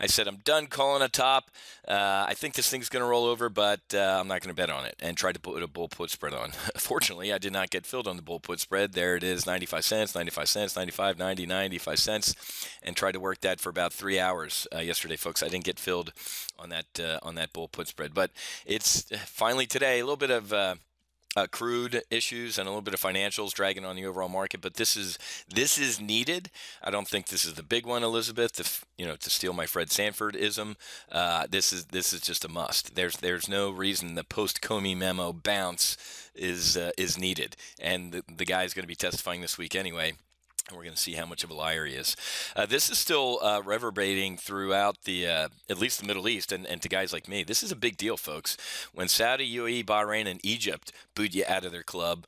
said, I'm done calling a top. I think this thing's going to roll over, but I'm not going to bet on it, and tried to put a bull put spread on. Fortunately, I did not get filled on the bull put spread. There it is, 95 cents, 95 cents, 95, 90, 95 cents, and tried to work that for about 3 hours yesterday, folks. I didn't get filled on that bull put spread, but it's finally today a little bit of crude issues and a little bit of financials dragging on the overall market, but this is needed. I don't think this is the big one, Elizabeth. To steal my Fred Sanford-ism, this is just a must. There's no reason the post-Comey memo bounce is needed, and the guy's going to be testifying this week anyway. And we're going to see how much of a liar he is. This is still reverberating throughout at least the Middle East, and to guys like me, this is a big deal, folks. When Saudi, UAE, Bahrain, and Egypt boot you out of their club,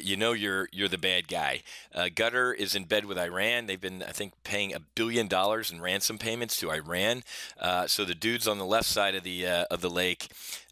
you know you're the bad guy. Qatar is in bed with Iran. They've been, I think, paying $1 billion in ransom payments to Iran. So the dudes on the left side of the lake,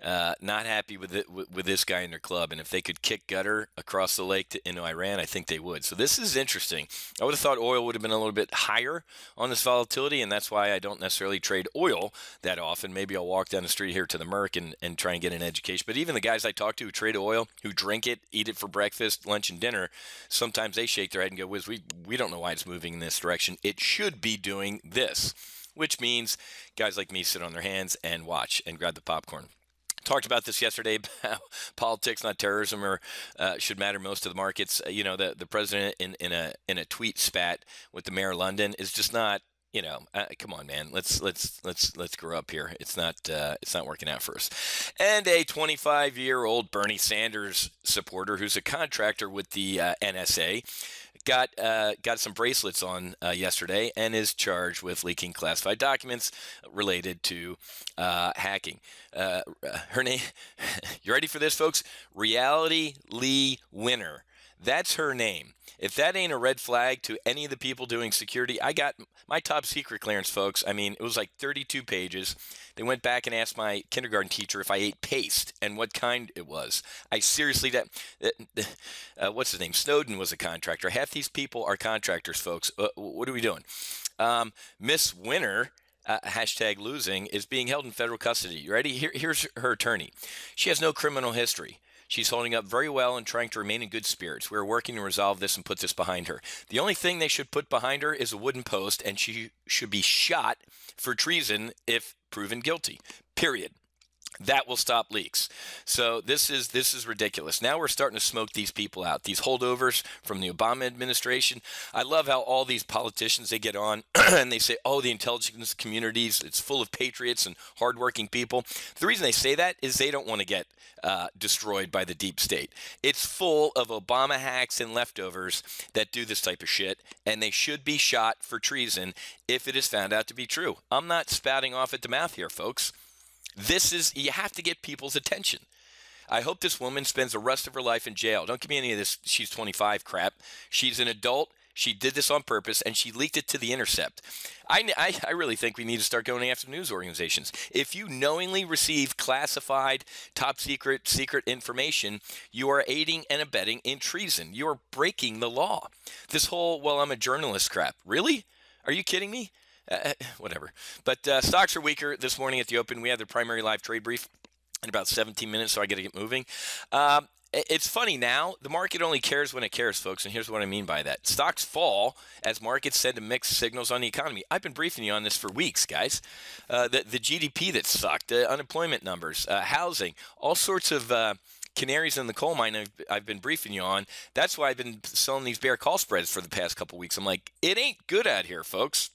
not happy with this guy in their club. And if they could kick Qatar across the lake into Iran, I think they would. So this is interesting. I would have thought oil would have been a little bit higher on this volatility, and that's why I don't necessarily trade oil that often. Maybe I'll walk down the street here to the Merc and try and get an education. But even the guys I talk to who trade oil, who drink it, eat it for breakfast, lunch, and dinner, sometimes they shake their head and go, Wiz, we don't know why it's moving in this direction. It should be doing this, which means guys like me sit on their hands and watch and grab the popcorn. Talked about this yesterday, how politics, not terrorism, or should matter most to the markets. The president in a tweet spat with the mayor of London is just not. Come on, man. Let's grow up here. It's not working out for us. And a 25-year-old Bernie Sanders supporter who's a contractor with the NSA got some bracelets on yesterday and is charged with leaking classified documents related to hacking. Her name, you ready for this, folks? Reality Lee Winner. That's her name. If that ain't a red flag to any of the people doing security, I got my top secret clearance, folks. I mean, it was like 32 pages. They went back and asked my kindergarten teacher if I ate paste and what kind it was. I seriously, what's his name? Snowden was a contractor. Half these people are contractors, folks. What are we doing? Miss Winner, hashtag losing, is being held in federal custody. You ready? Here's her attorney. She has no criminal history. She's holding up very well and trying to remain in good spirits. We're working to resolve this and put this behind her. The only thing they should put behind her is a wooden post, and she should be shot for treason if proven guilty. Period. That will stop leaks. So this is ridiculous. Now we're starting to smoke these people out, these holdovers from the Obama administration. I love how all these politicians, they get on and they say, oh, the intelligence communities, it's full of patriots and hardworking people. The reason they say that is they don't want to get destroyed by the deep state. It's full of Obama hacks and leftovers that do this type of shit, and they should be shot for treason if it is found out to be true. I'm not spouting off at the mouth here, folks. You have to get people's attention. I hope this woman spends the rest of her life in jail. Don't give me any of this she's 25 crap. She's an adult. She did this on purpose, and she leaked it to The Intercept. I really think we need to start going after news organizations. If you knowingly receive classified, top secret information, you are aiding and abetting in treason. You are breaking the law. This whole, well, I'm a journalist crap. Really? Are you kidding me? Whatever. But stocks are weaker this morning at the open. We had the primary live trade brief in about 17 minutes, so I got to get moving. It's funny now. The market only cares when it cares, folks, and here's what I mean by that. Stocks fall as markets send mixed signals on the economy. I've been briefing you on this for weeks, guys. The GDP that sucked, the unemployment numbers, housing, all sorts of canaries in the coal mine I've been briefing you on. That's why I've been selling these bear call spreads for the past couple weeks. I'm like, it ain't good out here, folks.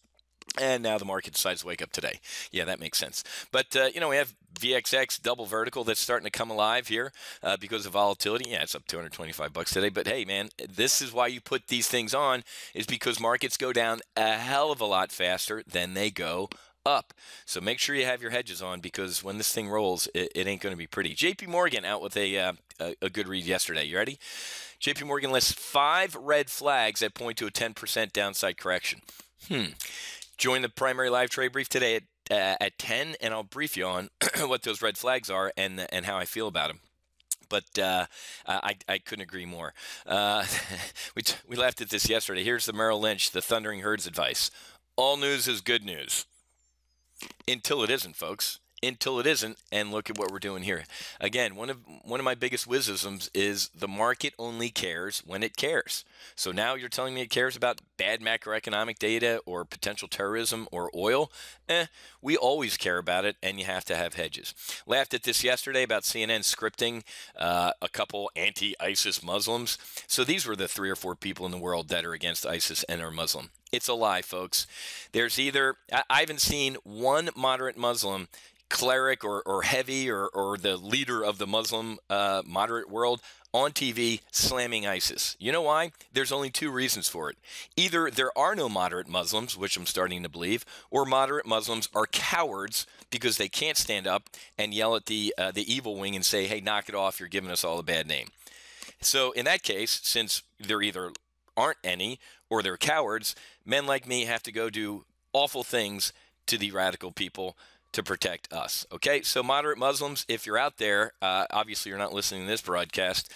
And now the market decides to wake up today. Yeah, that makes sense. But, we have VXX double vertical that's starting to come alive here because of volatility. Yeah, it's up $225 today. But, hey, man, this is why you put these things on, is because markets go down a hell of a lot faster than they go up. So make sure you have your hedges on, because when this thing rolls, it ain't going to be pretty. JP Morgan out with a good read yesterday. You ready? JP Morgan lists 5 red flags that point to a 10% downside correction. Join the primary live trade brief today at 10, and I'll brief you on what those red flags are and how I feel about them. But I couldn't agree more. We laughed at this yesterday. Here's the Merrill Lynch, the Thundering Herds advice. All news is good news. Until it isn't, folks. Until it isn't, and look at what we're doing here. Again, one of my biggest wizisms is the market only cares when it cares. So now you're telling me it cares about bad macroeconomic data or potential terrorism or oil? We always care about it, and you have to have hedges. Laughed at this yesterday about CNN scripting a couple anti-ISIS Muslims. So these were the 3 or 4 people in the world that are against ISIS and are Muslim. It's a lie, folks. There's either, I haven't seen one moderate Muslim cleric or heavy or the leader of the Muslim moderate world on TV slamming ISIS. You know why? There's only 2 reasons for it. Either there are no moderate Muslims, which I'm starting to believe, or moderate Muslims are cowards because they can't stand up and yell at the evil wing and say, hey, knock it off, you're giving us all a bad name. So in that case, since there either aren't any or they're cowards, men like me have to go do awful things to the radical people to protect us. Okay, so moderate Muslims, if you're out there, obviously you're not listening to this broadcast,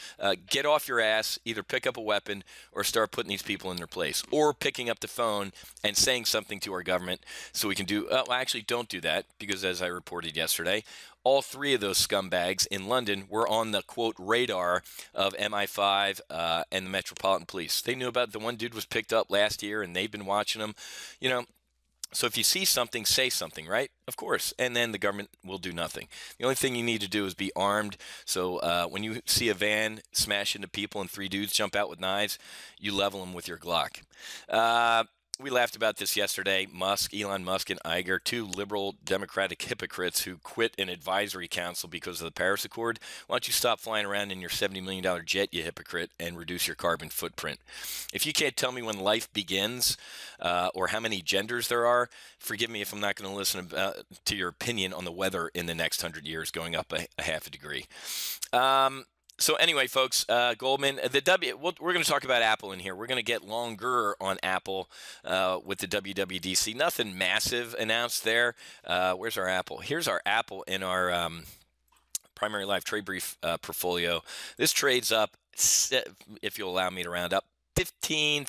get off your ass, either pick up a weapon or start putting these people in their place, or picking up the phone and saying something to our government so we can do, well, actually don't do that, because as I reported yesterday, all 3 of those scumbags in London were on the, quote, radar of MI5 and the Metropolitan Police. They knew about the one dude was picked up last year, and they've been watching him, you know. So if you see something, say something, right? Of course. And then the government will do nothing. The only thing you need to do is be armed. So when you see a van smash into people and 3 dudes jump out with knives, you level them with your Glock. We laughed about this yesterday. Elon Musk and Iger, 2 liberal Democratic hypocrites who quit an advisory council because of the Paris Accord. Why don't you stop flying around in your $70 million jet, you hypocrite, and reduce your carbon footprint? If you can't tell me when life begins or how many genders there are, forgive me if I'm not going to listen to your opinion on the weather in the next 100 years going up a half a degree. So anyway, folks, Goldman, we're going to talk about Apple in here. We're going to get longer on Apple with the WWDC. Nothing massive announced there. Where's our Apple? Here's our Apple in our primary live trade brief portfolio. This trades up, if you'll allow me to round up, 16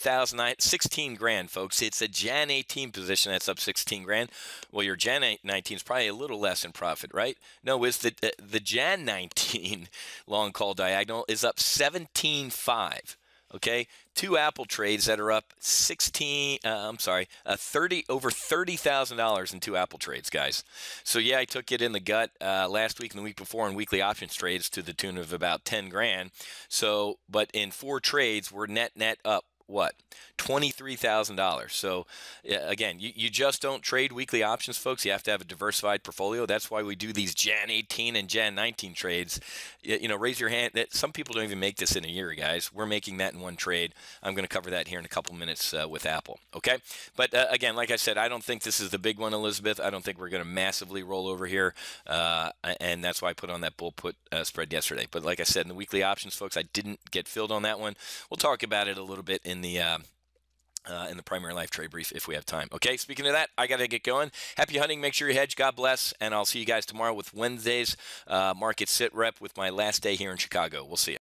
grand, folks. It's a Jan 18 position that's up 16 grand. Well, your Jan 19 is probably a little less in profit, right? No, it's the Jan 19 long call diagonal is up 17.5. Okay, 2 Apple trades that are up over $30,000 in 2 Apple trades, guys. So yeah, I took it in the gut last week and the week before in weekly options trades to the tune of about 10 grand. So, but in 4 trades, we're net up what? $23,000. So again, you just don't trade weekly options, folks. You have to have a diversified portfolio. That's why we do these Jan 18 and Jan 19 trades. You know, raise your hand. Some people don't even make this in a year, guys. We're making that in 1 trade. I'm going to cover that here in a couple minutes with Apple. Okay, but again, like I said, I don't think this is the big one, Elizabeth. I don't think we're going to massively roll over here, and that's why I put on that bull put spread yesterday. But like I said, in the weekly options, folks, I didn't get filled on that one. We'll talk about it a little bit in the primary life trade brief if we have time. Okay, speaking of that, I got to get going. Happy hunting. Make sure you hedge. God bless. And I'll see you guys tomorrow with Wednesday's market SITREP with my last day here in Chicago. We'll see you.